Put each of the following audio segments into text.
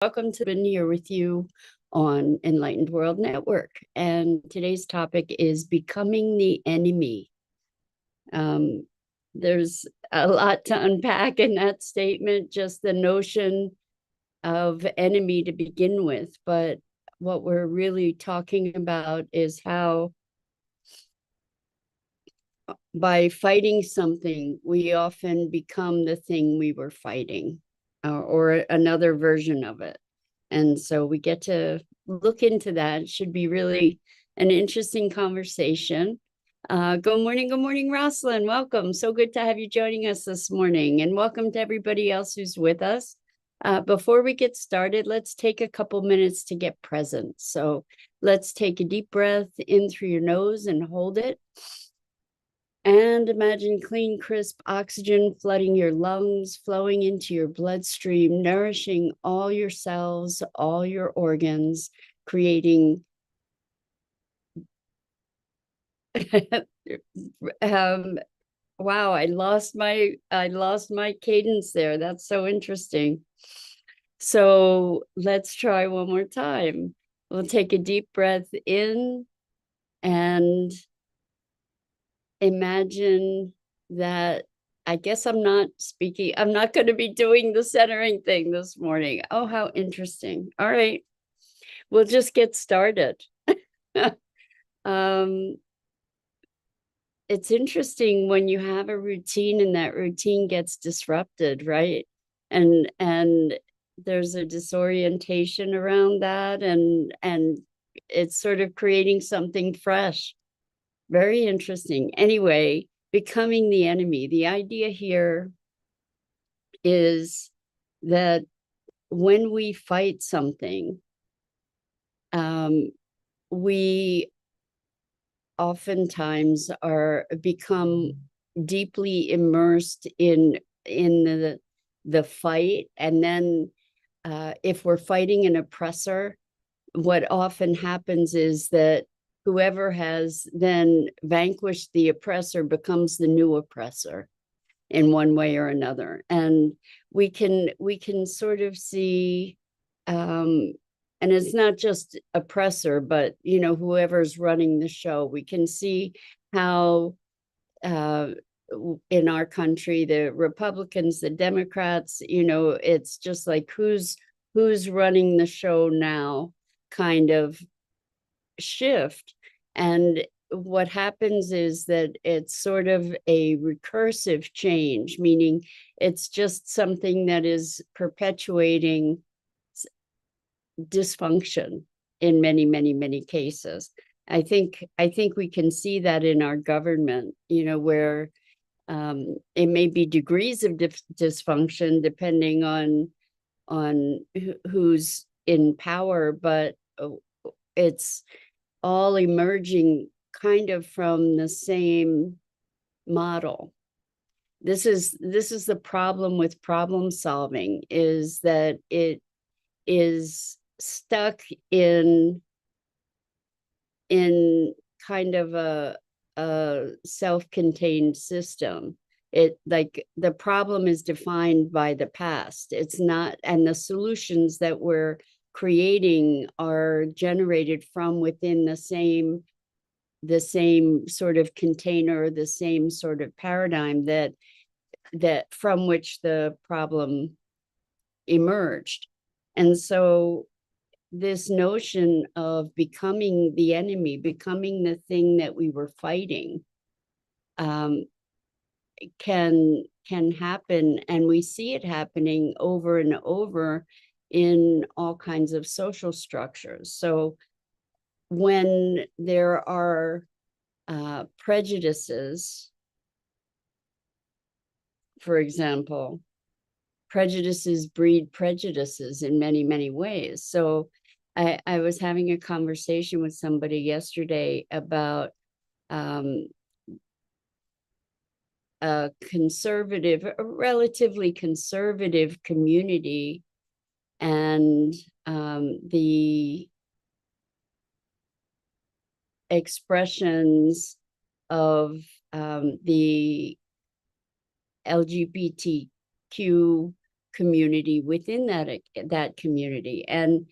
Welcome to Rubin here with you on Enlightened World Network. And today's topic is becoming the enemy. There's a lot to unpack in that statement, just the notion of enemy to begin with. But what we're really talking about is how by fighting something, we often become the thing we were fighting, or another version of it. And so we get to look into that. It should be really an interesting conversation. Good morning, Rosalind. Welcome. So good to have you joining us this morning. And welcome to everybody else who's with us. Before we get started, let's take a couple minutes to get present. So let's take a deep breath in through your nose and hold it. And imagine clean, crisp oxygen flooding your lungs, flowing into your bloodstream, nourishing all your cells, all your organs, creating wow, I lost my cadence there. That's so interesting. So let's try one more time. We'll take a deep breath in and imagine that. I guess I'm not going to be doing the centering thing this morning. Oh, how interesting. All right, we'll just get started. It's interesting when you have a routine and that routine gets disrupted, right? And there's a disorientation around that, and it's sort of creating something fresh. Very interesting. Anyway, becoming the enemy. The idea here is that when we fight something, we oftentimes become deeply immersed in the fight, and then if we're fighting an oppressor, what often happens is that whoever has then vanquished the oppressor becomes the new oppressor in one way or another. And we can sort of see, and it's not just oppressor, but whoever's running the show. We can see how in our country, the Republicans, the Democrats, it's just like who's running the show now kind of shift. And what happens is that it's sort of a recursive change, meaning it's just something that is perpetuating dysfunction in many cases. I think we can see that in our government, where it may be degrees of dysfunction depending on who's in power, but it's all emerging kind of from the same model. This is the problem with problem solving, is that it is stuck in kind of a self-contained system. It, like, the problem is defined by the past. It's not, and the solutions that we're creating are generated from within the same sort of container, the same sort of paradigm that from which the problem emerged. And so this notion of becoming the enemy, becoming the thing that we were fighting, can happen, and we see it happening over and over in all kinds of social structures. So when there are prejudices, for example, prejudices breed prejudices in many ways. So I was having a conversation with somebody yesterday about a relatively conservative community, and the expressions of the LGBTQ community within that community. And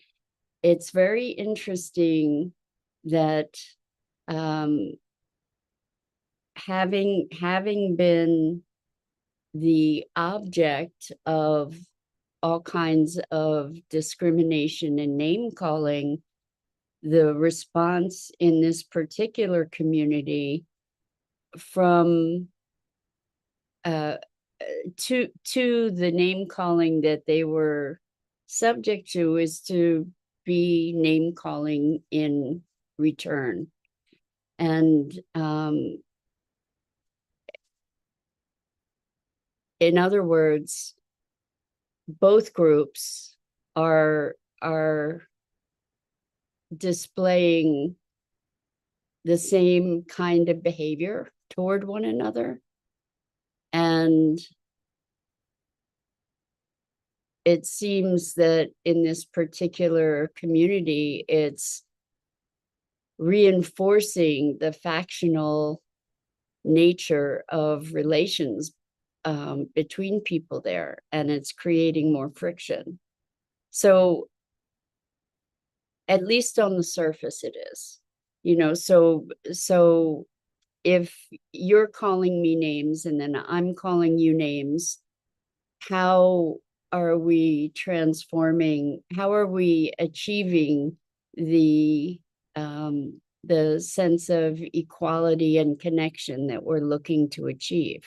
it's very interesting that having been the object of all kinds of discrimination and name calling, the response in this particular community from to the name calling that they were subject to is to be name calling in return. And in other words, both groups are displaying the same kind of behavior toward one another. And it seems that in this particular community, it's reinforcing the factional nature of relations between people there, and it's creating more friction. So at least on the surface it is, so if you're calling me names and then I'm calling you names, how are we transforming, how are we achieving the sense of equality and connection that we're looking to achieve?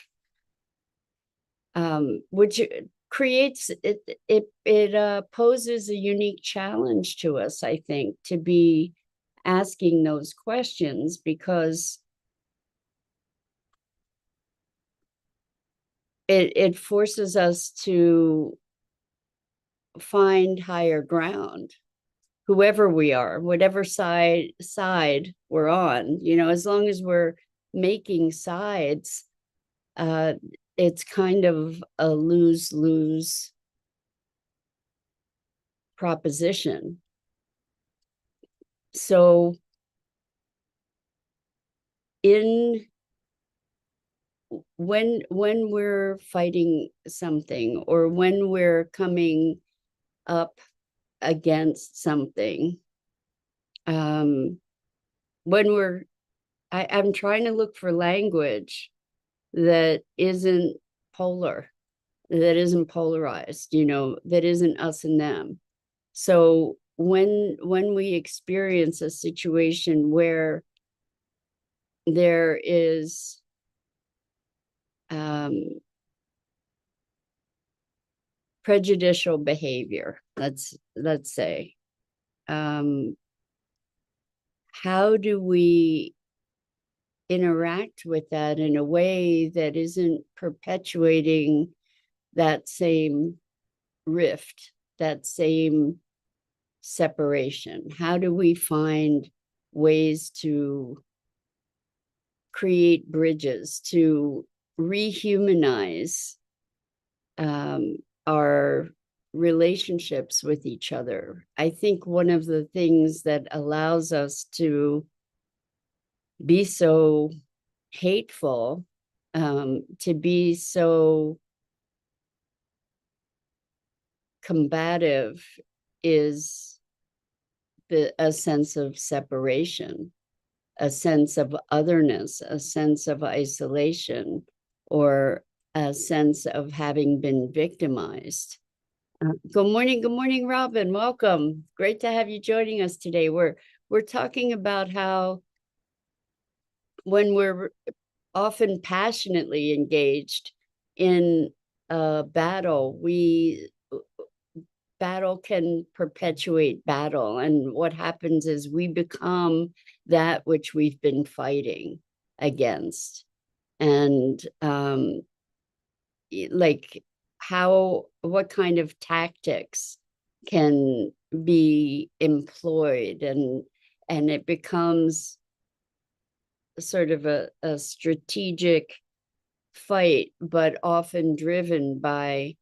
Which creates it poses a unique challenge to us, I think, to be asking those questions, because it forces us to find higher ground, whoever we are, whatever side we're on. As long as we're making sides, it's kind of a lose-lose proposition. So when we're fighting something, or when we're coming up against something, when I'm trying to look for language that isn't polar, that isn't polarized, that isn't us and them. So when we experience a situation where there is prejudicial behavior, let's say, how do we interact with that in a way that isn't perpetuating that same rift, that same separation? How do we find ways to create bridges, to rehumanize our relationships with each other? I think one of the things that allows us to be so hateful, to be so combative, is a sense of separation, a sense of otherness, a sense of isolation, or a sense of having been victimized. Good morning, Robin. Welcome. Great to have you joining us today. We're talking about how when we're often passionately engaged in a battle, battle can perpetuate battle. And what happens is we become that which we've been fighting against. And what kind of tactics can be employed, and it becomes sort of a strategic fight, but often driven by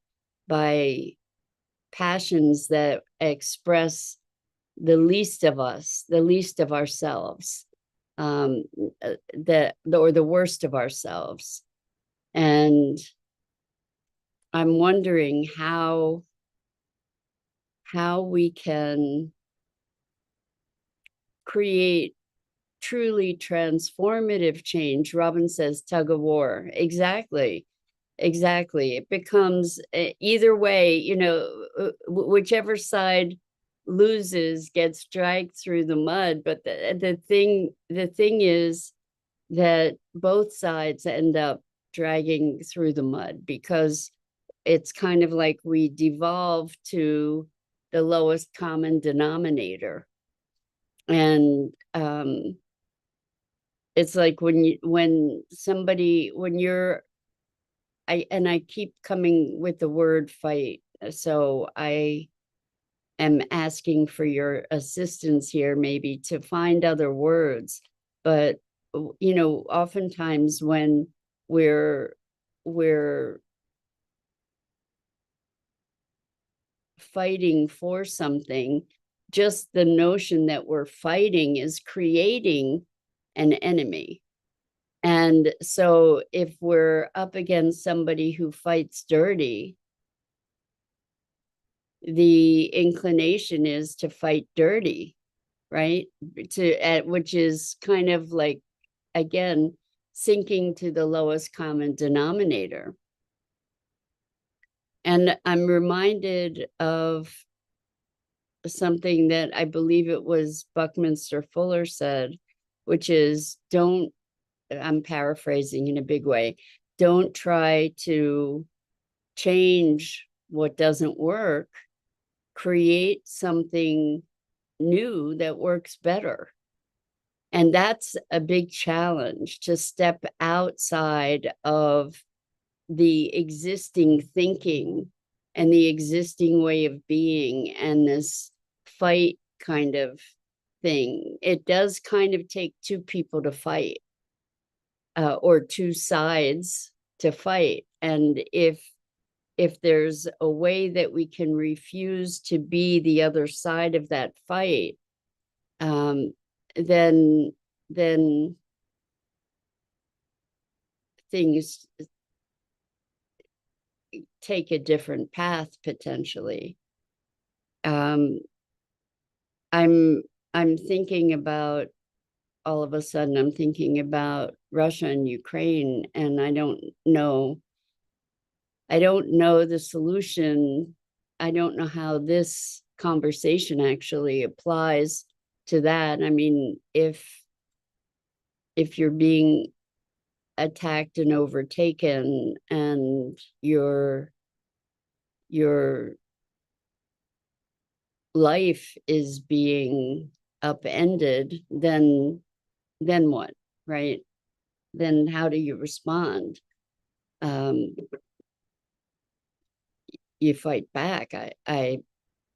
passions that express the least of us, the least of ourselves, or the worst of ourselves. And I'm wondering how we can create truly transformative change. Robin says tug of war. Exactly. Exactly. It becomes either way, whichever side loses gets dragged through the mud. But the thing is that both sides end up dragging through the mud, because it's kind of like we devolve to the lowest common denominator. And it's like when you're I keep coming with the word fight, so I am asking for your assistance here, maybe to find other words. But oftentimes when we're fighting for something, just the notion that we're fighting is creating an enemy. And so if we're up against somebody who fights dirty, the inclination is to fight dirty, right? Which is kind of like, again, sinking to the lowest common denominator. And I'm reminded of something that I believe it was Buckminster Fuller said, which is, I'm paraphrasing in a big way, don't try to change what doesn't work, create something new that works better. And that's a big challenge, to step outside of the existing thinking and the existing way of being and this fight kind of thing. It does kind of take two people to fight, or two sides to fight. And if there's a way that we can refuse to be the other side of that fight, then things take a different path potentially. Um, I'm thinking about, all of a sudden I'm thinking about Russia and Ukraine, and I don't know the solution. I don't know how this conversation actually applies to that. I mean, if you're being attacked and overtaken and your life is being upended, then what, right? Then how do you respond? Um, you fight back.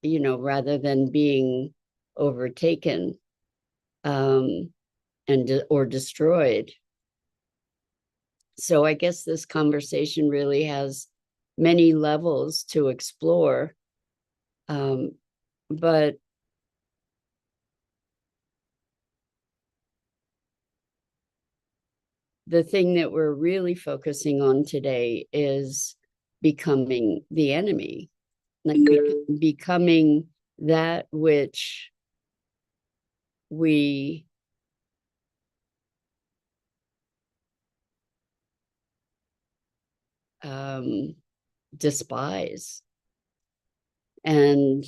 Rather than being overtaken, or destroyed. So I guess this conversation really has many levels to explore. But the thing that we're really focusing on today is becoming the enemy, like becoming that which we despise. And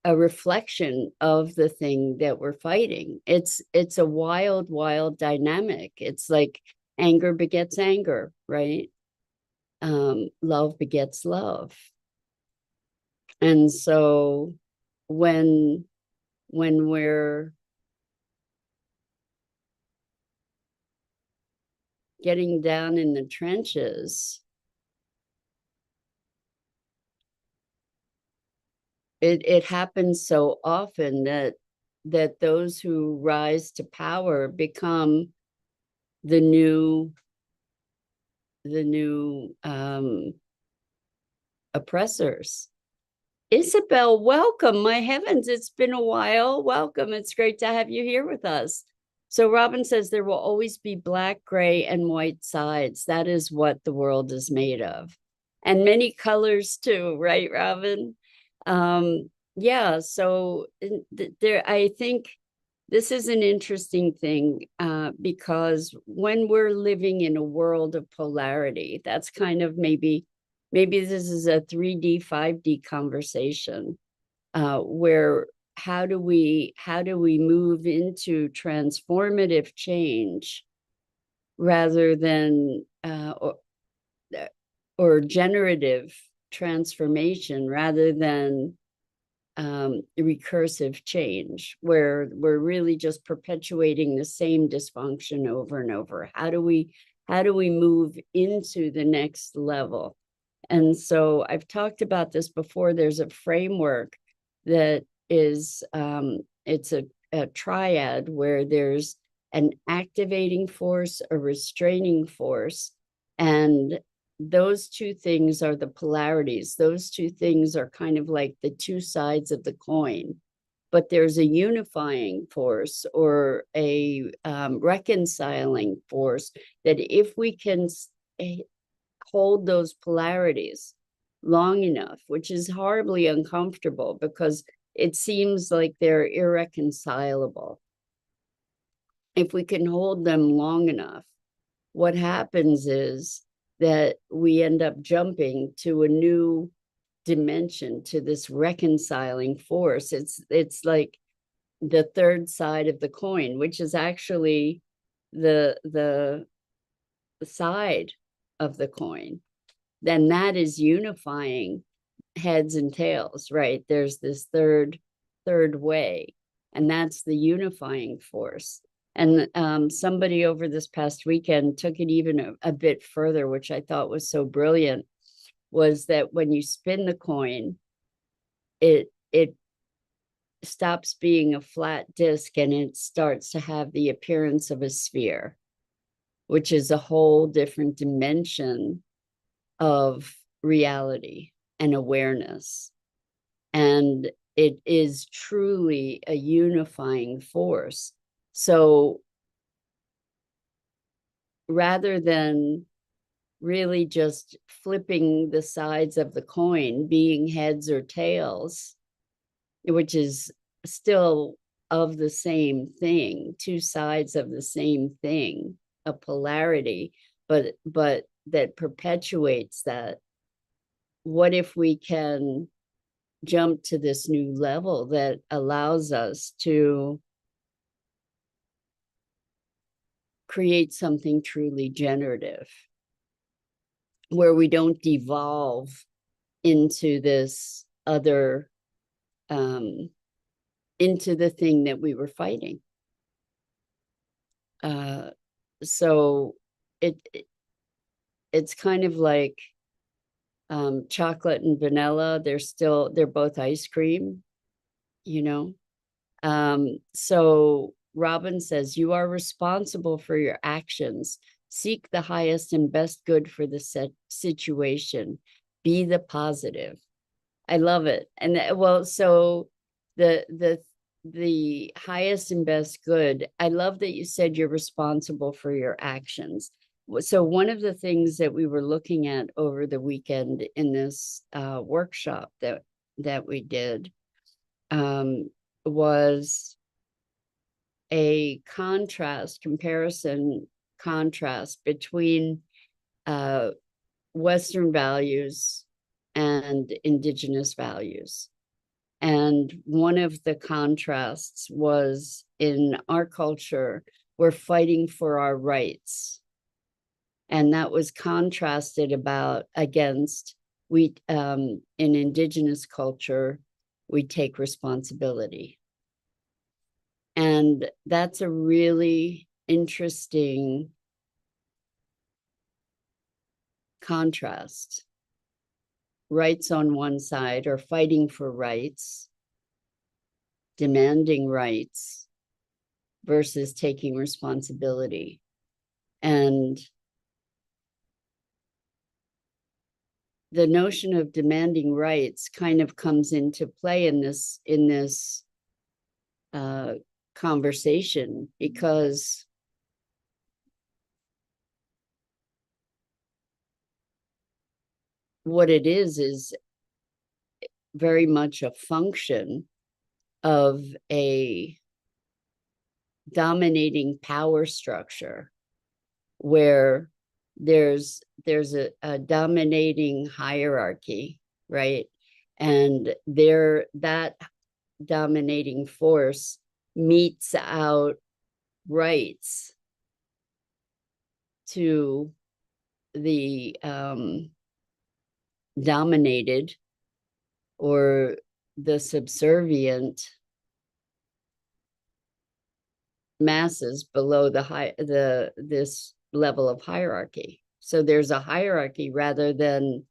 a reflection of the thing that we're fighting. It's a wild dynamic. It's like anger begets anger, right? Love begets love. And so when we're getting down in the trenches, it happens so often that those who rise to power become the new oppressors. Isabel, welcome. My heavens, it's been a while. Welcome. It's great to have you here with us. So Robin says there will always be black, gray, and white sides. That is what the world is made of. And many colors too, right, Robin? Yeah, so there, I think this is an interesting thing because when we're living in a world of polarity, that's kind of maybe this is a 3D, 5D conversation where how do we move into transformative change rather than or generative transformation rather than recursive change, where we're really just perpetuating the same dysfunction over and over. How do we move into the next level? And so I've talked about this before. There's a framework that is it's a triad where there's an activating force, a restraining force, and those two things are the polarities. Those two things are kind of like the two sides of the coin, but there's a unifying force or a reconciling force that if we can hold those polarities long enough, which is horribly uncomfortable because it seems like they're irreconcilable. If we can hold them long enough, what happens is that we end up jumping to a new dimension, to this reconciling force. It's like the third side of the coin, which is actually the side of the coin. Then that is unifying heads and tails, right? There's this third way, and that's the unifying force. And somebody over this past weekend took it even a bit further, which I thought was so brilliant, was that when you spin the coin, it stops being a flat disc and it starts to have the appearance of a sphere, which is a whole different dimension of reality and awareness. And it is truly a unifying force. So rather than really just flipping the sides of the coin, being heads or tails, which is still of the same thing, two sides of the same thing, a polarity, but that perpetuates that. What if we can jump to this new level that allows us to create something truly generative, where we don't devolve into this other, into the thing that we were fighting. So it's kind of like chocolate and vanilla. They're both ice cream, you know? So Robin says, you are responsible for your actions. Seek the highest and best good for the situation. Be the positive. I love it. And well, so the highest and best good. I love that you said you're responsible for your actions. So one of the things that we were looking at over the weekend in this workshop that we did was a comparison contrast between Western values and indigenous values. And one of the contrasts was, in our culture, we're fighting for our rights. And that was contrasted against in indigenous culture, we take responsibility. And that's a really interesting contrast. Rights on one side, or fighting for rights, demanding rights, versus taking responsibility. And the notion of demanding rights kind of comes into play in this conversation, because what it is very much a function of a dominating power structure where there's a dominating hierarchy, right? And that dominating force metes out rights to the dominated or the subservient masses below this level of hierarchy. So there's a hierarchy rather than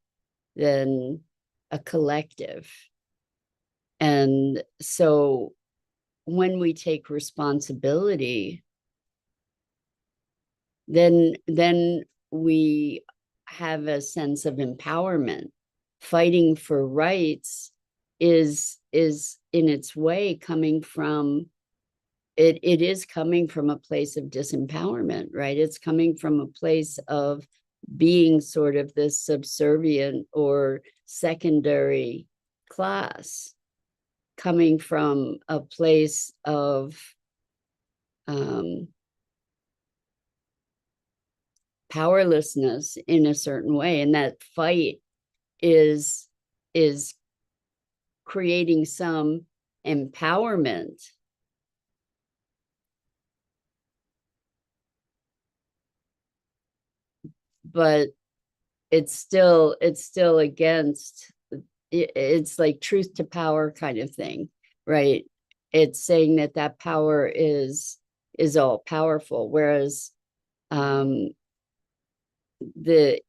a collective. And so when we take responsibility, then we have a sense of empowerment. Fighting for rights is in its way coming from it is coming from a place of disempowerment, right? It's coming from a place of being sort of this subservient or secondary class, coming from a place of powerlessness in a certain way. And that fight is creating some empowerment, but it's still against, it's like truth to power kind of thing, right? It's saying that power is all powerful, whereas the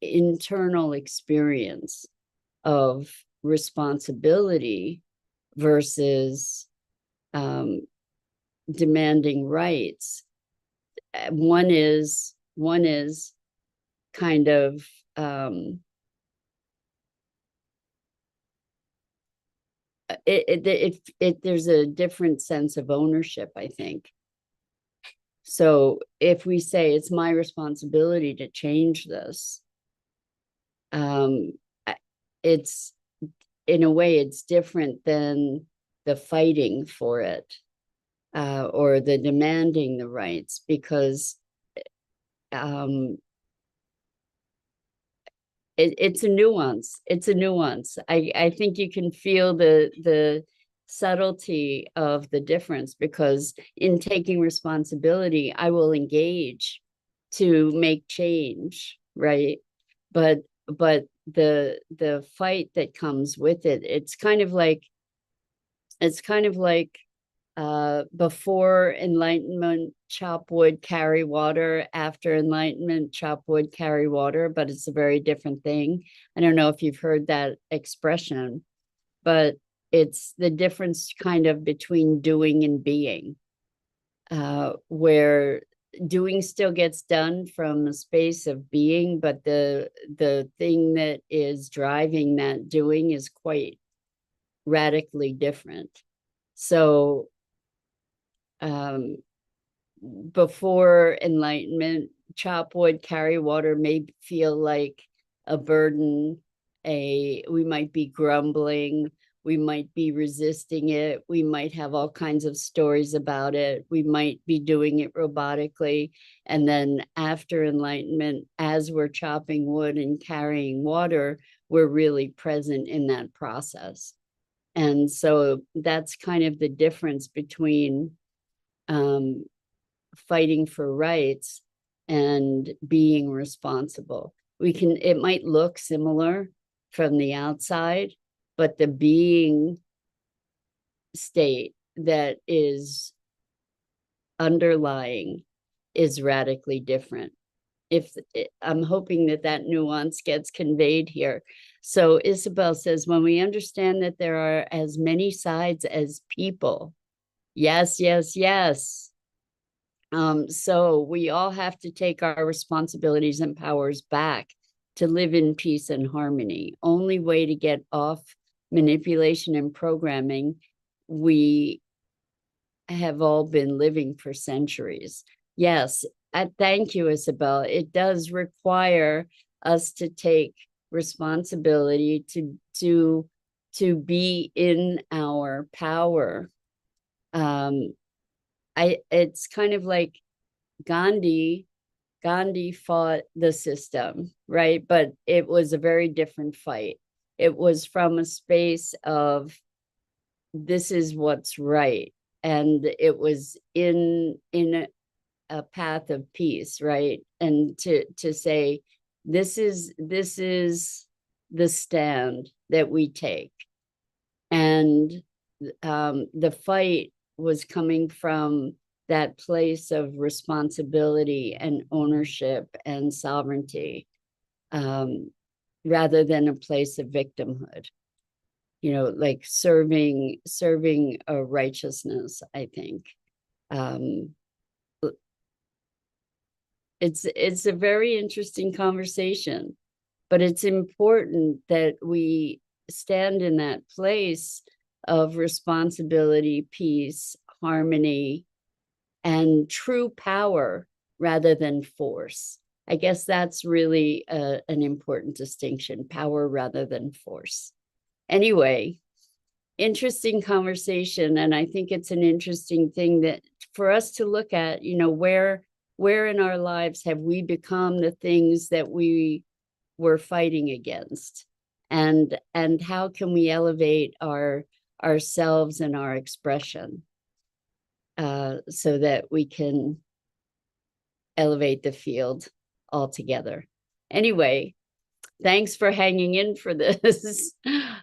internal experience of responsibility versus demanding rights, one is kind of there's a different sense of ownership, I think. So if we say it's my responsibility to change this, it's, in a way, it's different than the fighting for it or the demanding the rights, because it's a nuance. It's a nuance. I think you can feel the subtlety of the difference, because in taking responsibility, I will engage to make change, right? But the fight that comes with it, it's kind of like before enlightenment, chop wood, carry water. After enlightenment, chop wood, carry water, but it's a very different thing. I don't know if you've heard that expression, but it's the difference kind of between doing and being, where doing still gets done from a space of being, but the thing that is driving that doing is quite radically different. So before enlightenment, chop wood, carry water may feel like a burden. We might be grumbling, we might be resisting it, we might have all kinds of stories about it, we might be doing it robotically. And then after enlightenment, as we're chopping wood and carrying water, we're really present in that process. And so that's kind of the difference between fighting for rights and being responsible. It might look similar from the outside, but the being state that is underlying is radically different. I'm hoping that nuance gets conveyed here. So Isabel says, when we understand that there are as many sides as people, yes. So we all have to take our responsibilities and powers back to live in peace and harmony. Only way to get off manipulation and programming we have all been living for centuries. Yes, thank you, Isabel. It does require us to take responsibility to be in our power. It's kind of like Gandhi. Gandhi fought the system, right? But it was a very different fight. It was from a space of this is what's right, and it was in a path of peace, right? And to say this is the stand that we take, and the fight was coming from that place of responsibility and ownership and sovereignty, rather than a place of victimhood, like serving a righteousness, I think. um it's a very interesting conversation, but it's important that we stand in that place of responsibility, peace, harmony, and true power rather than force. I guess that's really an important distinction: power rather than force. Anyway, interesting conversation, and I think it's an interesting thing that for us to look at, where in our lives have we become the things that we were fighting against, and how can we elevate ourselves and our expression, so that we can elevate the field altogether. Anyway, thanks for hanging in for this.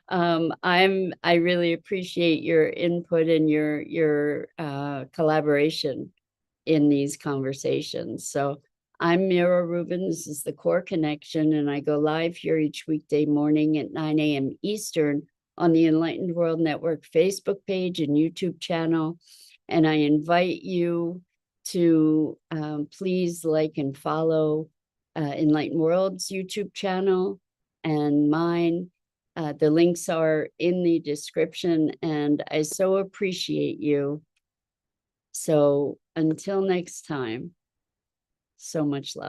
I really appreciate your input and your collaboration in these conversations. So I'm Mira Rubin. This is the Core Connection, and I go live here each weekday morning at 9 a.m. Eastern on the Enlightened World Network Facebook page and YouTube channel. And I invite you to please like and follow Enlightened World's YouTube channel and mine. The links are in the description, and I so appreciate you. So until next time, so much love.